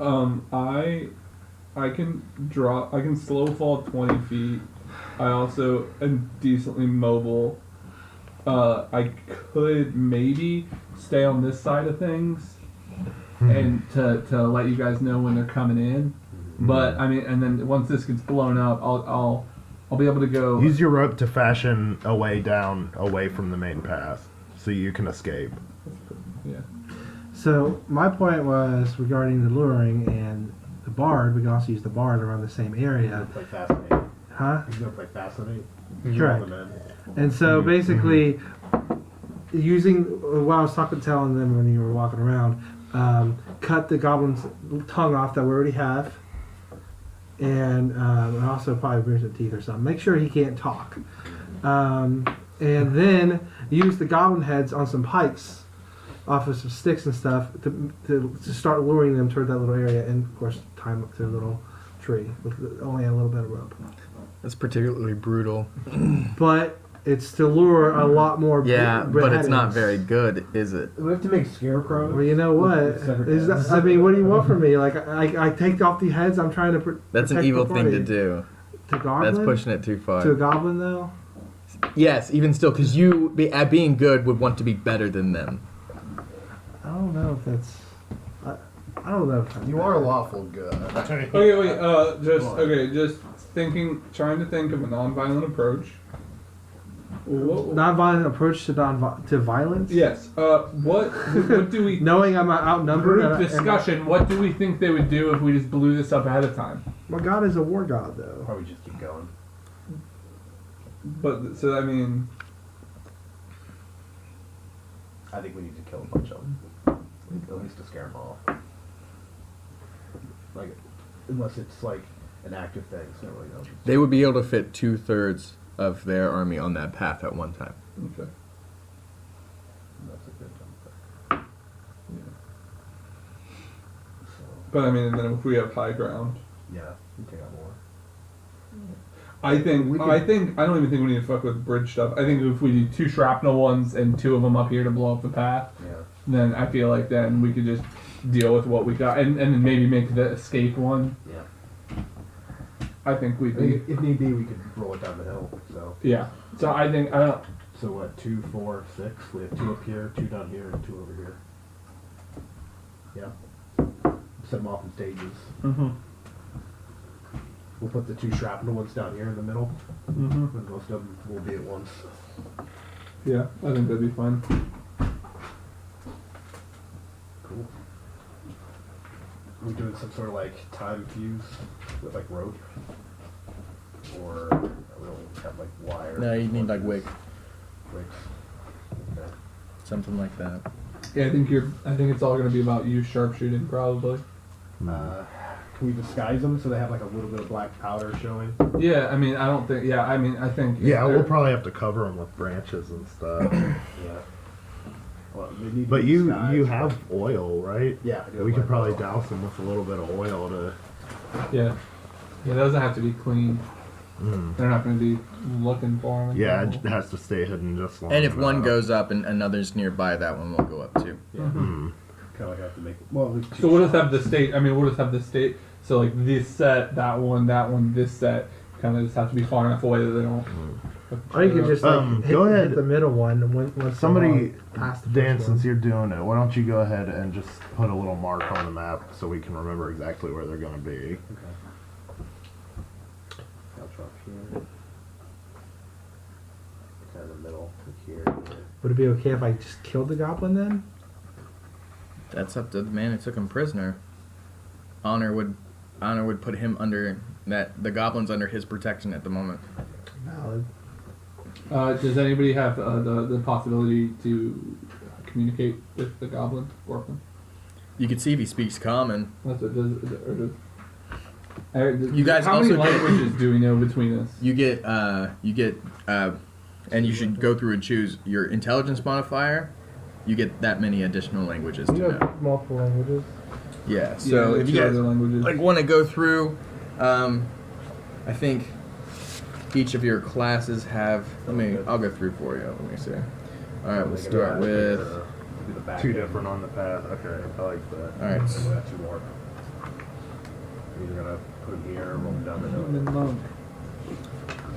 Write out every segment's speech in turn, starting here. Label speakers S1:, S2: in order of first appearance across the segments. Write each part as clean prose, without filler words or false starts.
S1: I can drop. I can slow fall 20 feet. I also am decently mobile. I could maybe stay on this side of things, and to let you guys know when they're coming in. But I mean, and then once this gets blown up, I'll be able to go.
S2: Use your rope to fashion a way down, away from the main path, so you can escape.
S1: Yeah.
S3: So my point was regarding the luring and the bard. We can also use the bard around the same area.
S4: Play Fascinate.
S3: Huh?
S4: He's gonna play Fascinate.
S3: Correct. And so basically, using what I was telling them when you were walking around, cut the goblin's tongue off that we already have, and also probably bruise his teeth or something. Make sure he can't talk, and then use the goblin heads on some pikes, off of some sticks and stuff to start luring them toward that little area, and of course tie them up to a little tree with only a little bit of rope.
S5: That's particularly brutal.
S3: But it's to lure a lot more.
S5: Yeah, but it's not very good, is it?
S4: We have to make scarecrows.
S3: Well, you know what? Is that, I mean, what do you want from me? Like, I take off the heads. I'm trying to.
S5: That's an evil thing to do.
S3: To goblin.
S5: That's pushing it too far.
S3: To a goblin, though.
S5: Yes, even still, because you, at being good, would want to be better than them.
S3: I don't know if that's. I don't know. If
S4: You are lawful good.
S1: Okay, wait. Just trying to think of a non-violent approach.
S3: Non-violent approach to to violence.
S1: Yes. What do we?
S3: Knowing I'm outnumbered.
S1: Group discussion. What do we think they would do if we just blew this up ahead of time?
S3: My god is a war god, though.
S4: Probably just keep going.
S1: But so I mean,
S4: I think we need to kill a bunch of them. At least to scare them off. Like, unless it's like an active thing, so really no.
S5: They would be able to fit 2/3 of their army on that path at one time.
S1: okay.
S4: That's a good jump.
S1: Yeah.
S4: So,
S1: But I mean, then if we have high ground,
S4: yeah, we take out more.
S1: I don't even think we need to fuck with bridge stuff. I think if we do 2 shrapnel ones and 2 of them up here to blow up the path,
S4: Yeah.
S1: then I feel like then we could just deal with what we got and then maybe make the escape one.
S4: Yeah.
S1: I think we'd
S4: I
S1: be.
S4: think if need be, we could roll it down the hill. So.
S1: Yeah. So I think I don't.
S4: So what? 2, 4, 6. We have 2 up here, 2 down here, and 2 over here. Yeah. Set them off in stages.
S1: Mm-hmm.
S4: We'll put the 2 shrapnel ones down here in the middle,
S1: Mm-hmm.
S4: and most of them will be at once.
S1: Yeah, I think that'd be fun.
S4: Cool. We're doing some sort of like time fuse with like rope, or we don't have like wire.
S5: No, you need like wick,
S4: Wicks. Okay.
S5: something like that.
S1: Yeah, I think it's all gonna be about you sharpshooting probably.
S4: Can we disguise them so they have like a little bit of black powder showing?
S1: Yeah, I mean I don't think. Yeah, I mean I think.
S2: Yeah, we'll probably have to cover them with branches and stuff.
S4: Yeah. Well, they need to
S2: But
S4: be
S2: you
S4: disguised.
S2: have oil, right?
S4: Yeah. I do
S2: We
S4: have
S2: could probably
S4: oil.
S2: douse them with a little bit of oil to.
S1: Yeah. Yeah, it doesn't have to be clean. They're not gonna be looking for them.
S2: Yeah, it has to stay hidden just long
S5: And if one
S2: enough.
S5: goes up and another's nearby, that one will go up too.
S4: Yeah.
S1: Mm-hmm.
S4: Kind of like have to make. Well, at least 2
S1: So we'll just
S4: shots.
S1: have the state. I mean, we'll just have the state. So like this set, that one, this set, kind of just have to be far enough away that they don't.
S3: Or you could just like
S2: go ahead.
S3: hit the middle one. And once
S2: Somebody,
S3: past the
S2: Dan,
S3: first one.
S2: since you're doing it, why don't you go ahead and just put a little mark on the map so we can remember exactly where they're going to be.
S4: Okay. I'll drop here. Kind of in the middle, like here.
S3: Would it be okay if I just killed the goblin then?
S5: That's up to the man who took him prisoner. Honor would put him under the goblin's under his protection at the moment.
S3: Valid.
S1: Does anybody have the possibility to communicate with the goblin orphan?
S5: You can see if he speaks common.
S1: That's what
S5: You guys
S1: how
S5: also
S1: many
S5: get-
S1: languages do we know between us?
S5: You get, and you should go through and choose your intelligence modifier. You get that many additional languages to
S3: You
S5: know.
S3: have multiple languages.
S5: Yeah. So if you
S1: 2
S5: guys
S1: other languages.
S5: like want to go through, I think each of your classes have. I'll go through for you. Let me see. All right, we'll start with.
S4: Do the back
S2: Two
S4: end.
S2: different on the path. Okay, I like that.
S5: All right.
S4: So we have 2 more. You're gonna put him here, roll him down the hill.
S1: Elven monk.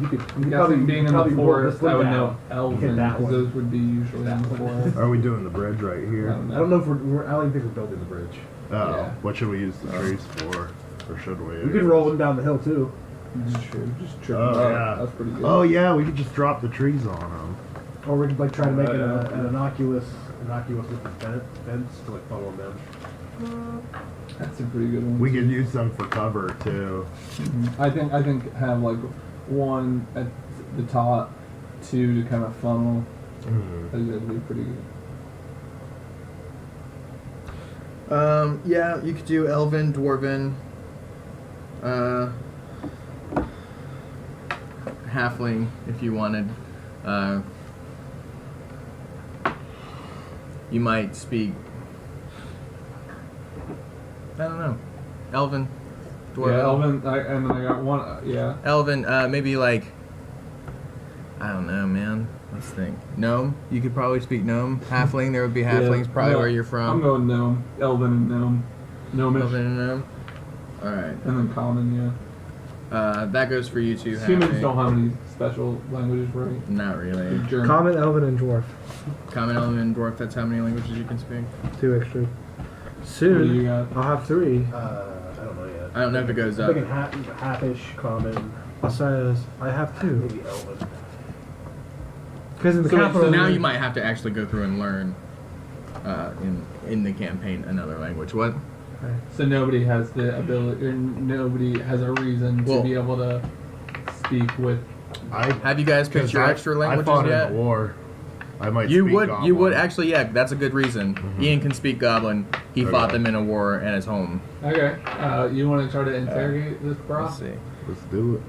S4: You could
S1: I'm guessing being in the forest, I would know
S4: Hit
S1: Elven,
S4: that
S1: because
S4: one.
S1: those would be usually in the forest.
S2: Are we doing the bridge right
S1: I
S2: here?
S1: don't
S4: I
S1: know.
S4: don't know if I don't even think we're building the bridge.
S2: Oh,
S1: Yeah.
S2: what should we use the trees for? Or should we?
S4: We could roll him down the hill too.
S1: Just trip
S2: Oh,
S1: them up.
S2: yeah.
S1: That's pretty good.
S2: Oh yeah, we could just drop the trees on them.
S4: Or we could like try to make it
S1: Yeah.
S4: an innocuous looking fence to like funnel them down.
S1: That's a pretty good one.
S2: We could use them for cover too.
S1: I think have like one at the top, two to kind of funnel.
S2: Mm.
S1: I think that'd be pretty good.
S5: Yeah, you could do Elven, Dwarven, Halfling if you wanted. You might speak. I don't know. Elven, Dwarven.
S1: Yeah, Elven. And then I got one. Yeah.
S5: Elven, maybe like. I don't know, man. Let's think. Gnome. You could probably speak Gnome. Halfling. There would be Halflings.
S1: Yeah,
S5: Probably
S1: no,
S5: where you're from.
S1: I'm going gnome. Elven and gnome. Gnomish.
S5: Elven and Gnome. All right.
S1: And then common. Yeah.
S5: That goes for you too.
S1: Humans
S5: Halfling.
S1: don't have any special languages, right?
S5: Not really.
S1: German.
S3: Common, Elven, and Dwarf.
S5: Common, Elven, and Dwarf. That's how many languages you can speak.
S3: 2 extra.
S1: What do
S3: Soon,
S1: you got?
S3: I'll have 3.
S4: I don't know yet.
S5: I don't know if it goes
S4: I'm
S5: up.
S4: thinking halfish, common,
S3: I'll say I have 2.
S4: maybe elven.
S3: Because in the
S1: So-
S3: capital.
S1: so
S5: Now you might have to actually go through and learn in the campaign another language. What?
S3: Okay.
S1: So nobody has the ability, or nobody has a reason
S5: Well-
S1: to be able to speak with.
S5: Have you guys picked your extra
S2: I
S5: languages
S2: fought
S5: yet?
S2: in the war. I might.
S5: You
S2: speak
S5: would.
S2: Goblin.
S5: You would actually. Yeah, that's a good reason. Ian can speak Goblin. He fought
S2: Okay.
S5: them in a war at his home.
S1: Okay. You want to try to interrogate this bro?
S5: Let's see.
S2: Let's do it.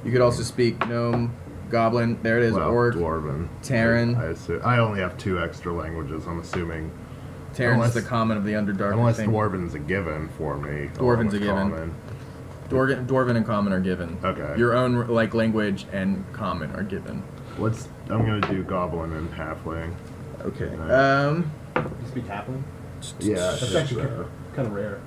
S5: You could also speak Gnome, Goblin. There it is.
S2: Well,
S5: Orc.
S2: Dwarven.
S5: Terran.
S2: I only have 2 extra languages. I'm assuming.
S5: Terran's
S2: Unless-
S5: the common of the Underdark.
S2: Unless
S5: I think.
S2: Dwarven's a given for me. along
S5: Dwarven's
S2: with
S5: a given.
S2: Common.
S5: Dwarven and Common are given.
S2: Okay.
S5: Your own like language and Common are given.
S2: I'm gonna do Goblin and Halfling.
S5: Okay.
S2: Alright.
S4: You speak halfling?
S2: Yeah.
S4: That's actually kind of rare.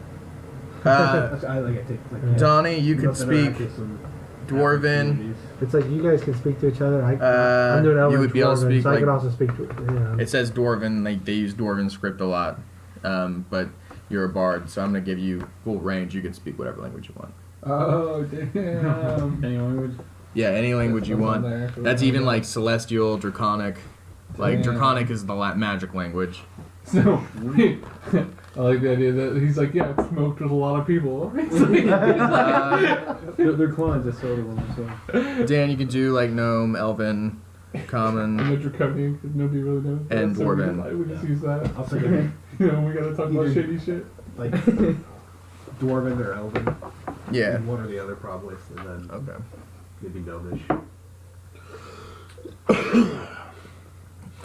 S5: Uh,
S4: That's, I like it. Like,
S5: Donnie, you could
S4: nothing around
S5: speak
S4: just some
S5: Dwarven.
S4: communities.
S3: It's like you guys can speak to each other. I'm doing Elven
S5: you would be able to
S3: Dwarven,
S5: speak,
S3: so I
S5: like-
S3: can also speak to yeah.
S5: It says Dwarven, like they use Dwarven script a lot, but you're a bard, so I'm gonna give you full range. You can speak whatever language you want.
S1: Oh damn! Any language?
S5: Yeah, any language you
S1: That's
S5: want.
S1: on there, actually.
S5: That's even like Celestial, Draconic. Like
S1: Damn.
S5: Draconic is the magic language.
S1: So I like the idea that he's like, yeah, I've smoked with a lot of people. It's like-
S4: They're clones. That's totally one. So.
S5: Dan, you can do like Gnome, Elven, Common.
S1: And the Draconian, because nobody really knows. that,
S5: And
S1: so
S5: Dwarven.
S1: we just use that.
S4: I'll take it.
S1: You know, we gotta talk about
S4: Either-
S1: shitty shit.
S4: Like dwarven or elven.
S5: Yeah.
S4: One or the other probably, and then
S5: Okay.
S4: maybe gnomish.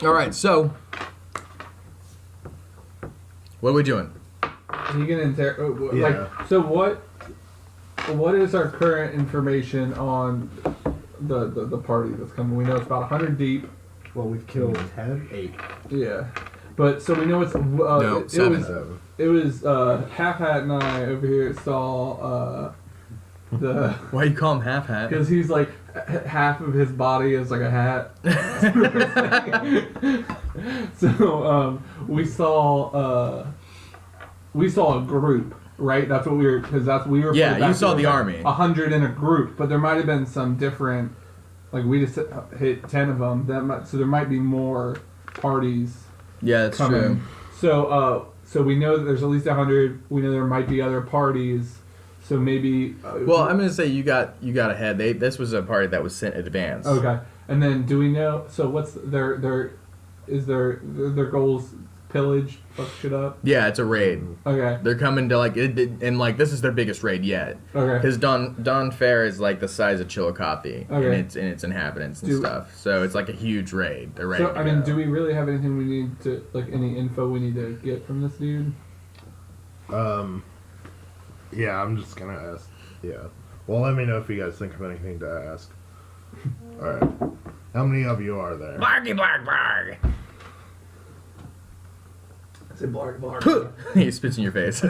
S5: All right. So, what are we doing?
S1: You can
S2: Yeah.
S1: like. So what? What is our current information on the party that's coming? We know it's about 100 deep.
S4: Well, we've killed 8.
S1: Yeah, but so we know it's
S5: No,
S1: it
S5: 7.
S1: It was Half Hat and I over here saw the
S5: Why you call him Half Hat?
S1: because he's like half of his body is like a hat. So we saw a group, right? That's what we were because we were
S5: Yeah, you saw the army.
S1: 100 in a group, but there might have been some different. Like we just hit 10 of them. So there might be more parties
S5: Yeah, that's
S1: coming.
S5: true.
S1: So we know that there's at least 100. We know there might be other parties. So maybe.
S5: Well, I'm gonna say you got ahead. This was a party that was sent in advance.
S1: Okay, and then do we know? So what's their goals? Pillage, fuck shit up.
S5: Yeah, it's a raid.
S1: Okay.
S5: They're coming to like and like this is their biggest raid yet.
S1: Okay.
S5: Because Don Fair is like the size of Chillicothe
S1: Okay.
S5: and its inhabitants and
S1: Do-
S5: stuff. So it's like a huge raid. They're ready.
S1: So
S5: to
S1: I mean,
S5: go.
S1: do we really have anything we need to any info we need to get from this dude?
S2: Yeah, I'm just gonna ask. Yeah. Well, let me know if you guys think of anything to ask. All right. How many of you are there?
S5: Barky bark bark.
S1: I say blarg blarg.
S5: He spits in your face.